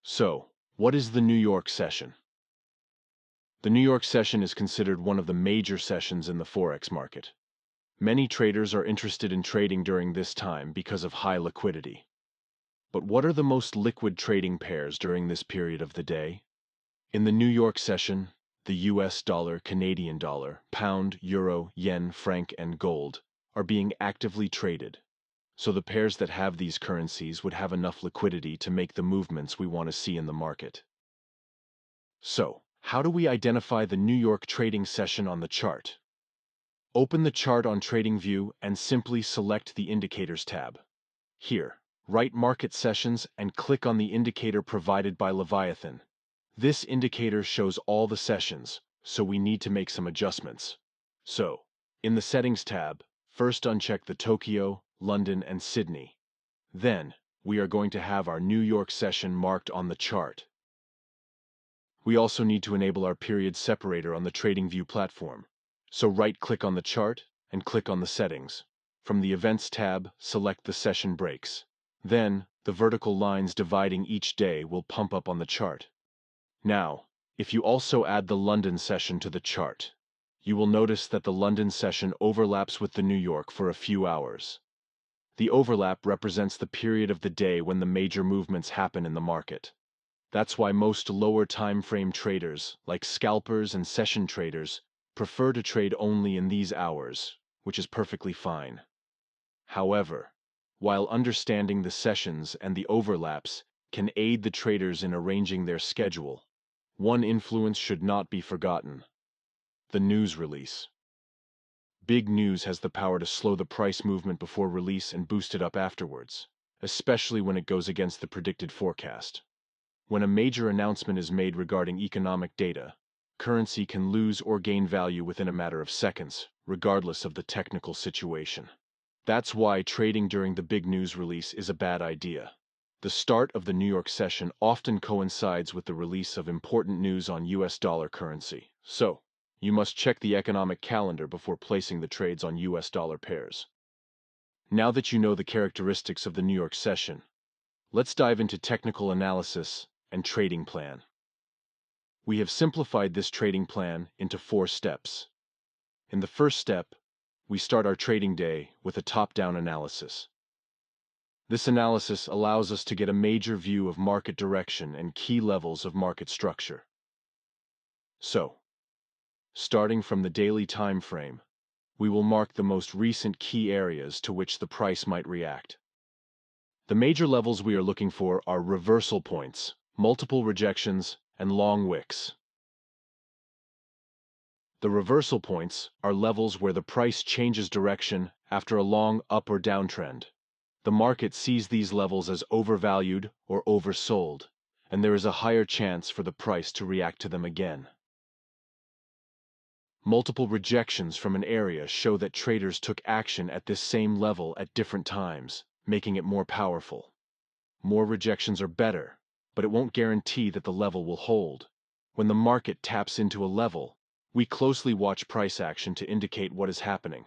So, what is the New York session? The New York session is considered one of the major sessions in the Forex market. Many traders are interested in trading during this time because of high liquidity. But what are the most liquid trading pairs during this period of the day? In the New York session, the US dollar, Canadian dollar, pound, euro, yen, franc, and gold are being actively traded. So the pairs that have these currencies would have enough liquidity to make the movements we want to see in the market. So, how do we identify the New York trading session on the chart? Open the chart on TradingView and simply select the Indicators tab. Here, write Market Sessions and click on the indicator provided by Leviathan. This indicator shows all the sessions, so we need to make some adjustments. So, in the Settings tab, first uncheck the Tokyo, London, and Sydney. Then, we are going to have our New York session marked on the chart. We also need to enable our period separator on the TradingView platform. So right-click on the chart and click on the Settings. From the Events tab, select the Session Breaks. Then, the vertical lines dividing each day will pump up on the chart. Now, if you also add the London session to the chart, you will notice that the London session overlaps with the New York for a few hours. The overlap represents the period of the day when the major movements happen in the market. That's why most lower time frame traders, like scalpers and session traders, prefer to trade only in these hours, which is perfectly fine. However, while understanding the sessions and the overlaps can aid the traders in arranging their schedule, one influence should not be forgotten: the news release. Big news has the power to slow the price movement before release and boost it up afterwards, especially when it goes against the predicted forecast. When a major announcement is made regarding economic data, currency can lose or gain value within a matter of seconds, regardless of the technical situation. That's why trading during the big news release is a bad idea. The start of the New York session often coincides with the release of important news on US dollar currency, so you must check the economic calendar before placing the trades on US dollar pairs. Now that you know the characteristics of the New York session, let's dive into technical analysis and trading plan. We have simplified this trading plan into 4 steps. In the first step, we start our trading day with a top-down analysis. This analysis allows us to get a major view of market direction and key levels of market structure. So, starting from the daily time frame, we will mark the most recent key areas to which the price might react. The major levels we are looking for are reversal points, multiple rejections, and long wicks. The reversal points are levels where the price changes direction after a long up or down trend. The market sees these levels as overvalued or oversold, and there is a higher chance for the price to react to them again. Multiple rejections from an area show that traders took action at this same level at different times, making it more powerful. More rejections are better, but it won't guarantee that the level will hold. When the market taps into a level, we closely watch price action to indicate what is happening.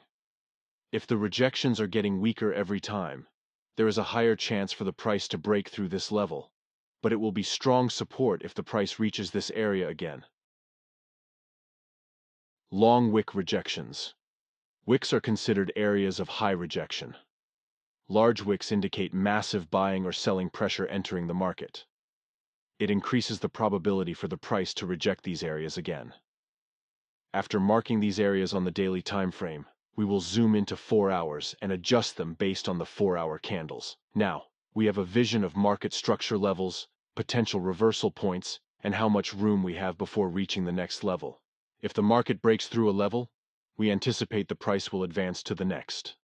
If the rejections are getting weaker every time, there is a higher chance for the price to break through this level, but it will be strong support if the price reaches this area again. Long wick rejections. Wicks are considered areas of high rejection. Large wicks indicate massive buying or selling pressure entering the market. It increases the probability for the price to reject these areas again. After marking these areas on the daily time frame, we will zoom into 4 hours and adjust them based on the 4-hour candles. Now, we have a vision of market structure levels, potential reversal points, and how much room we have before reaching the next level. If the market breaks through a level, we anticipate the price will advance to the next.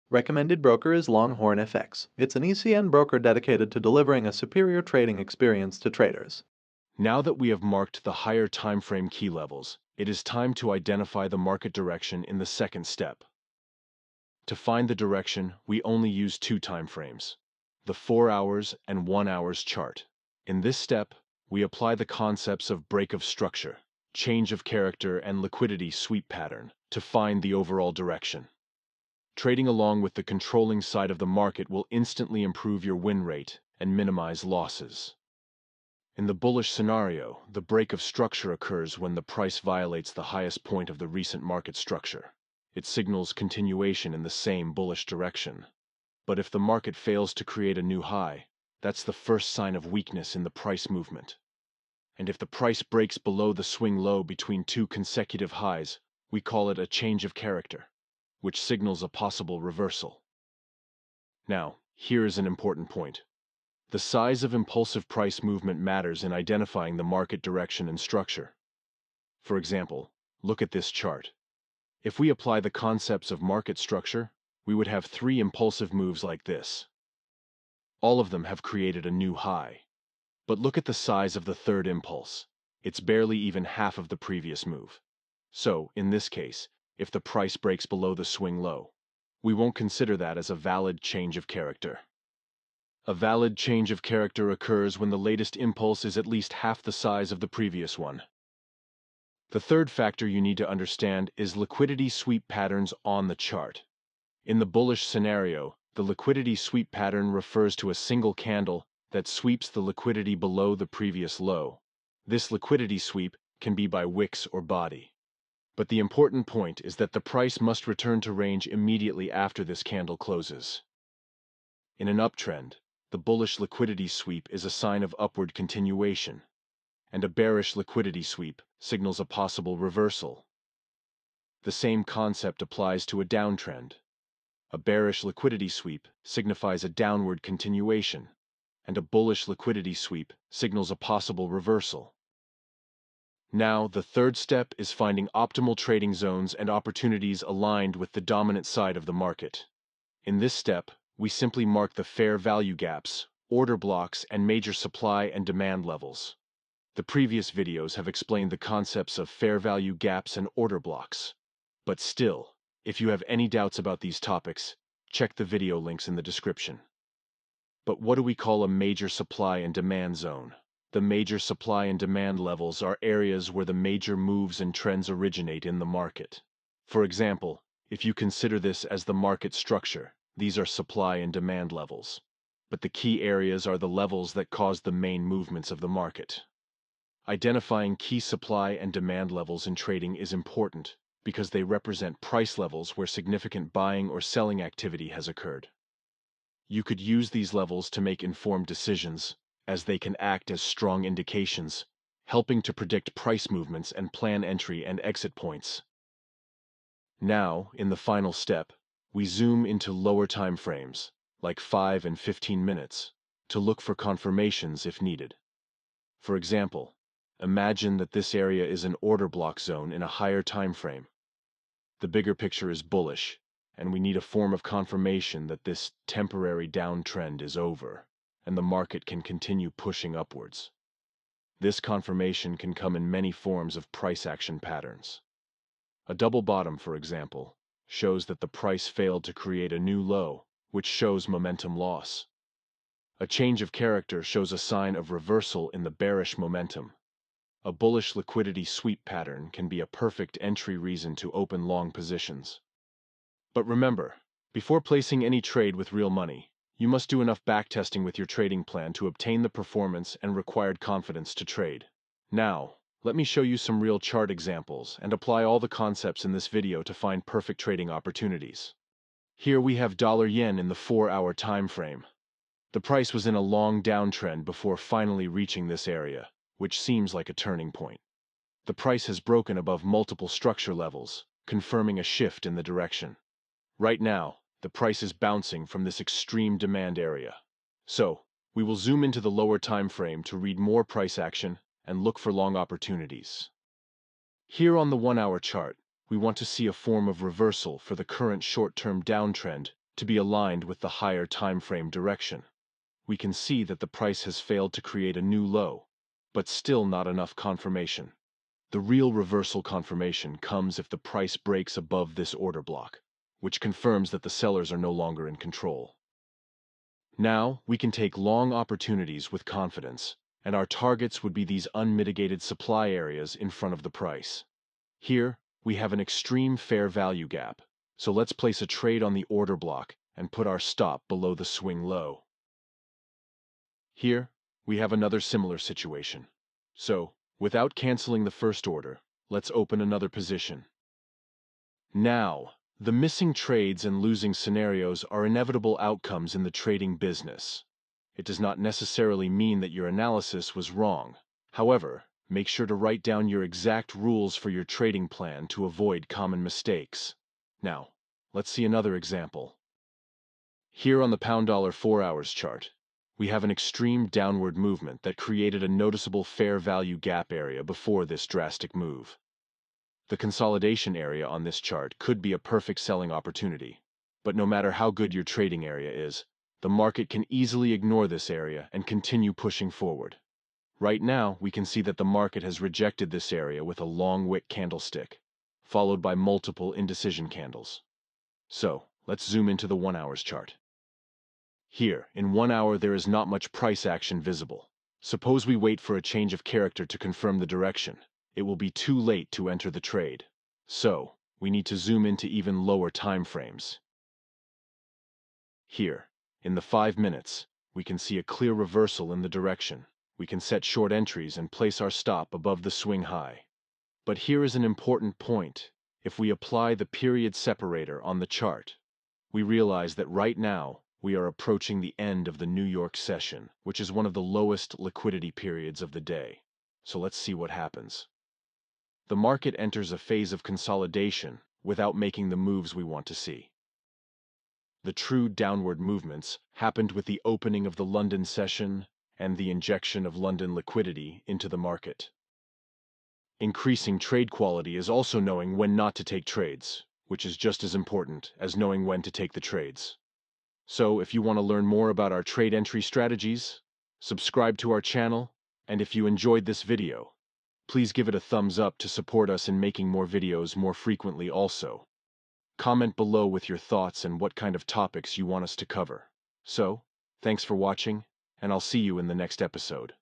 Recommended broker is Longhorn FX. It's an ECN broker dedicated to delivering a superior trading experience to traders. Now that we have marked the higher time frame key levels, it is time to identify the market direction in the second step. To find the direction, we only use 2 time frames, the 4 hours and 1 hour's chart. In this step, we apply the concepts of break of structure, change of character, and liquidity sweep pattern to find the overall direction. Trading along with the controlling side of the market will instantly improve your win rate and minimize losses. In the bullish scenario, the break of structure occurs when the price violates the highest point of the recent market structure. It signals continuation in the same bullish direction. But if the market fails to create a new high, that's the first sign of weakness in the price movement. And if the price breaks below the swing low between two consecutive highs, we call it a change of character, which signals a possible reversal. Now, here is an important point. The size of impulsive price movement matters in identifying the market direction and structure. For example, look at this chart. If we apply the concepts of market structure, we would have three impulsive moves like this. All of them have created a new high. But look at the size of the third impulse. It's barely even half of the previous move. So, in this case, if the price breaks below the swing low, we won't consider that as a valid change of character. A valid change of character occurs when the latest impulse is at least half the size of the previous one. The third factor you need to understand is liquidity sweep patterns on the chart. In the bullish scenario, the liquidity sweep pattern refers to a single candle that sweeps the liquidity below the previous low. This liquidity sweep can be by wicks or body. But the important point is that the price must return to range immediately after this candle closes. In an uptrend, the bullish liquidity sweep is a sign of upward continuation, and a bearish liquidity sweep signals a possible reversal. The same concept applies to a downtrend. A bearish liquidity sweep signifies a downward continuation, and a bullish liquidity sweep signals a possible reversal. Now, the third step is finding optimal trading zones and opportunities aligned with the dominant side of the market. In this step, we simply mark the fair value gaps, order blocks, and major supply and demand levels. The previous videos have explained the concepts of fair value gaps and order blocks. But still, if you have any doubts about these topics, check the video links in the description. But what do we call a major supply and demand zone? The major supply and demand levels are areas where the major moves and trends originate in the market. For example, if you consider this as the market structure, these are supply and demand levels. But the key areas are the levels that cause the main movements of the market. Identifying key supply and demand levels in trading is important because they represent price levels where significant buying or selling activity has occurred. You could use these levels to make informed decisions, as they can act as strong indications, helping to predict price movements and plan entry and exit points. Now, in the final step, we zoom into lower time frames, like 5 and 15 minutes, to look for confirmations if needed. For example, imagine that this area is an order block zone in a higher time frame. The bigger picture is bullish, and we need a form of confirmation that this temporary downtrend is over, and the market can continue pushing upwards. This confirmation can come in many forms of price action patterns. A double bottom, for example, shows that the price failed to create a new low, which shows momentum loss. A change of character shows a sign of reversal in the bearish momentum. A bullish liquidity sweep pattern can be a perfect entry reason to open long positions. But remember, before placing any trade with real money, you must do enough backtesting with your trading plan to obtain the performance and required confidence to trade. Now, let me show you some real chart examples and apply all the concepts in this video to find perfect trading opportunities. Here we have dollar-yen in the 4-hour time frame. The price was in a long downtrend before finally reaching this area, which seems like a turning point. The price has broken above multiple structure levels, confirming a shift in the direction. Right now, the price is bouncing from this extreme demand area. So, we will zoom into the lower time frame to read more price action and look for long opportunities. Here on the 1-hour chart, we want to see a form of reversal for the current short-term downtrend to be aligned with the higher time frame direction. We can see that the price has failed to create a new low, but still not enough confirmation. The real reversal confirmation comes if the price breaks above this order block, which confirms that the sellers are no longer in control. Now, we can take long opportunities with confidence, and our targets would be these unmitigated supply areas in front of the price. Here, we have an extreme fair value gap, so let's place a trade on the order block and put our stop below the swing low. Here, we have another similar situation. So, without canceling the first order, let's open another position. Now, the missing trades and losing scenarios are inevitable outcomes in the trading business. It does not necessarily mean that your analysis was wrong. However, make sure to write down your exact rules for your trading plan to avoid common mistakes. Now, let's see another example. Here on the pound-dollar 4-hour chart, we have an extreme downward movement that created a noticeable fair value gap area before this drastic move. The consolidation area on this chart could be a perfect selling opportunity, but no matter how good your trading area is, the market can easily ignore this area and continue pushing forward. Right now, we can see that the market has rejected this area with a long wick candlestick, followed by multiple indecision candles. So, let's zoom into the 1-hour chart. Here, in 1 hour there is not much price action visible. Suppose we wait for a change of character to confirm the direction. It will be too late to enter the trade. So, we need to zoom into even lower time frames. Here, in the 5 minutes, we can see a clear reversal in the direction. We can set short entries and place our stop above the swing high. But here is an important point. If we apply the period separator on the chart, we realize that right now, we are approaching the end of the New York session, which is one of the lowest liquidity periods of the day. So let's see what happens. The market enters a phase of consolidation without making the moves we want to see. The true downward movements happened with the opening of the London session and the injection of London liquidity into the market. Increasing trade quality is also knowing when not to take trades, which is just as important as knowing when to take the trades. So if you want to learn more about our trade entry strategies, subscribe to our channel, and if you enjoyed this video, please give it a thumbs up to support us in making more videos more frequently also. Comment below with your thoughts and what kind of topics you want us to cover. So, thanks for watching, and I'll see you in the next episode.